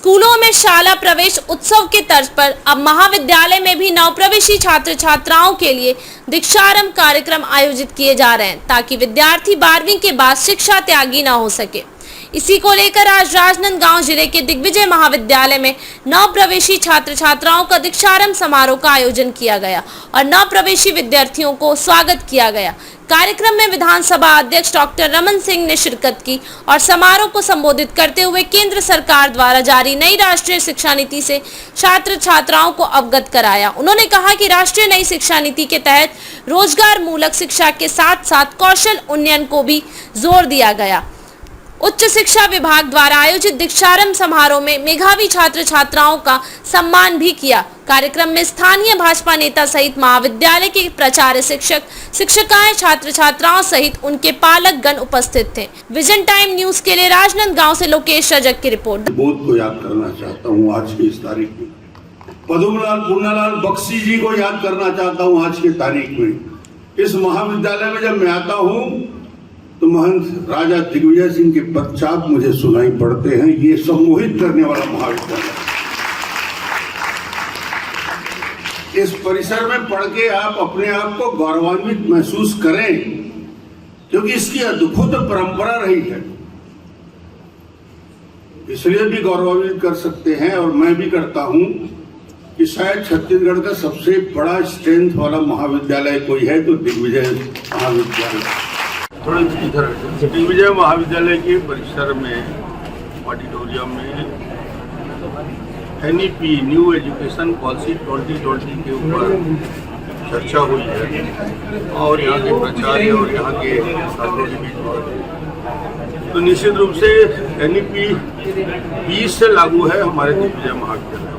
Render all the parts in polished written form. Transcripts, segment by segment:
स्कूलों में शाला प्रवेश उत्सव के तर्ज पर अब महाविद्यालय में भी नवप्रवेशी छात्र छात्राओं के लिए दीक्षारंभ कार्यक्रम आयोजित किए जा रहे हैं ताकि विद्यार्थी 12वीं के बाद शिक्षा त्यागी न हो सके। इसी को लेकर आज राजनांदगांव जिले के दिग्विजय महाविद्यालय में नवप्रवेशी छात्र छात्राओं का दीक्षारंभ समारोह का आयोजन किया गया और नवप्रवेशी विद्यार्थियों को स्वागत किया गया। कार्यक्रम में विधानसभा अध्यक्ष डॉक्टर रमन सिंह ने शिरकत की और समारोह को संबोधित करते हुए केंद्र सरकार द्वारा जारी नई राष्ट्रीय शिक्षा नीति से छात्र छात्राओं को अवगत कराया। उन्होंने कहा कि राष्ट्रीय नई शिक्षा नीति के तहत रोजगार मूलक शिक्षा के साथ साथ कौशल उन्नयन को भी जोर दिया गया। उच्च शिक्षा विभाग द्वारा आयोजित दीक्षारंभ समारोह में मेधावी छात्र छात्राओं का सम्मान भी किया। कार्यक्रम में स्थानीय भाजपा नेता सहित महाविद्यालय के प्राचार्य, शिक्षक, शिक्षिकाएं, छात्र छात्राओं सहित उनके पालक गण उपस्थित थे। विजन टाइम न्यूज के लिए राजनांदगांव से लोकेश रजक की रिपोर्ट। बोध को याद करना चाहता हूँ आज की इस तारीख में। पद्मलाल पुन्नालाल बख्शी जी को याद करना चाहता हूँ आज की तारीख में। इस महाविद्यालय में जब मैं आता हूँ तो महंत राजा दिग्विजय सिंह के पदचाप मुझे सुनाई पड़ते हैं। ये सम्मोहित करने वाला महाविद्यालय। इस परिसर में पढ़ के आप अपने आप को गौरवान्वित महसूस करें, क्योंकि इसकी अद्भुत परंपरा रही है। इसलिए भी गौरवान्वित कर सकते हैं और मैं भी करता हूं कि शायद छत्तीसगढ़ का सबसे बड़ा स्ट्रेंथ वाला महाविद्यालय कोई है तो दिग्विजय महाविद्यालय। थोड़े इधर दिग्विजय महाविद्यालय के परिसर में ऑडिटोरियम में NEP न्यू एजुकेशन पॉलिसी 2020 के ऊपर चर्चा हुई है और यहाँ के प्राचार्य और यहाँ के छात्रों के बीच। तो निश्चित रूप से NEP 20 से लागू है हमारे दिग्विजय महाविद्यालय।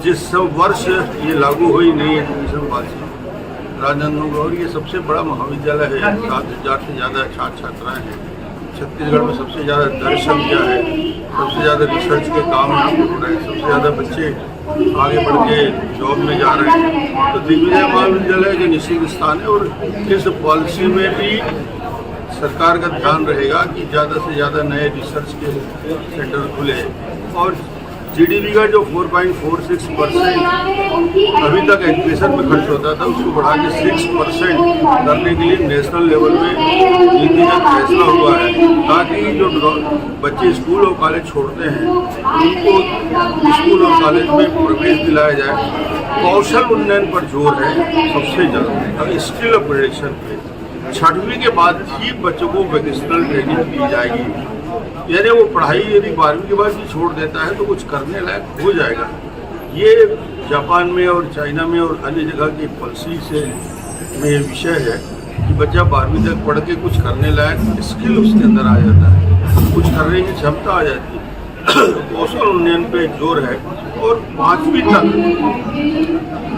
जिस वर्ष ये लागू हुई नई एजुकेशन पॉलिसी, राजनांदगांव और ये सबसे बड़ा महाविद्यालय है। 7,000 से ज़्यादा छात्र छात्राएँ हैं। छत्तीसगढ़ में सबसे ज़्यादा दर संख्या है, सबसे ज़्यादा रिसर्च के काम यहाँ पर हो रहे हैं, सबसे ज़्यादा बच्चे आगे बढ़ के जॉब में जा रहे हैं। तो दिग्विजय महाविद्यालय के निश्चित स्थान है और इस पॉलिसी में भी सरकार का ध्यान रहेगा कि ज़्यादा से ज़्यादा नए रिसर्च के सेंटर खुले और GDP का जो 4.46% अभी तक एजुकेशन में खर्च होता था उसको बढ़ा के 6% करने के लिए नेशनल लेवल में नीतिगत फैसला हुआ है, ताकि जो बच्चे स्कूल और कॉलेज छोड़ते हैं उनको स्कूल और कॉलेज में प्रवेश दिलाया जाए। कौशल उन्नयन पर जोर है सबसे ज़्यादा, स्किल अपग्रेडेशन पे। 6वीं के बाद ही बच्चों को वोकेशनल ट्रेनिंग दी जाएगी, यानी वो पढ़ाई यदि 12वीं के बाद भी छोड़ देता है तो कुछ करने लायक हो जाएगा। ये जापान में और चाइना में और अन्य जगह की पॉलिसी से में विषय है कि बच्चा 12वीं तक पढ़ के कुछ करने लायक स्किल उसके अंदर आ जाता है, कुछ करने की क्षमता आ जाती है। कौशल उन्नयन पे जोर है और 5वीं तक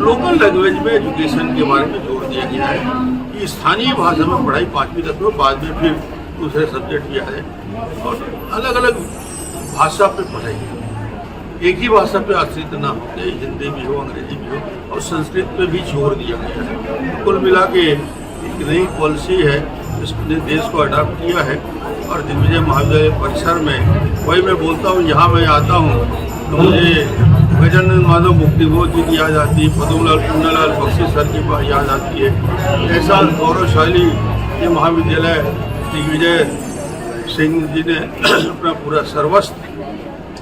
लोकल लैंग्वेज में एजुकेशन के बारे में जोर दिया गया है कि स्थानीय भाषा में पढ़ाई 5वीं तक हो, बाद में फिर दूसरे सब्जेक्ट किया है और अलग अलग भाषा पे पढ़ाई, एक ही भाषा पे आश्रित ना होते, हिंदी भी हो, अंग्रेजी भी हो और संस्कृत पे भी जोर दिया गया है। कुल मिला के एक नई पॉलिसी है, इसने देश को अडॉप्ट किया है और दिग्विजय महाविद्यालय परिसर में वही मैं बोलता हूँ, यहाँ मैं आता हूँ तो मुझे गजानंद माधव मुक्तिबोध जी की याद आती है, पद्मलाल पुन्नालाल बख्शी सर की याद आती है। ऐसा गौरवशाली ये महाविद्यालय दिग्विजय सिंह जी ने अपना पूरा सर्वस्व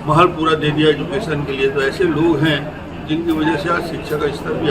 महल पूरा दे दिया एजुकेशन के लिए। तो ऐसे लोग हैं जिनकी वजह से आज शिक्षा का स्तर भी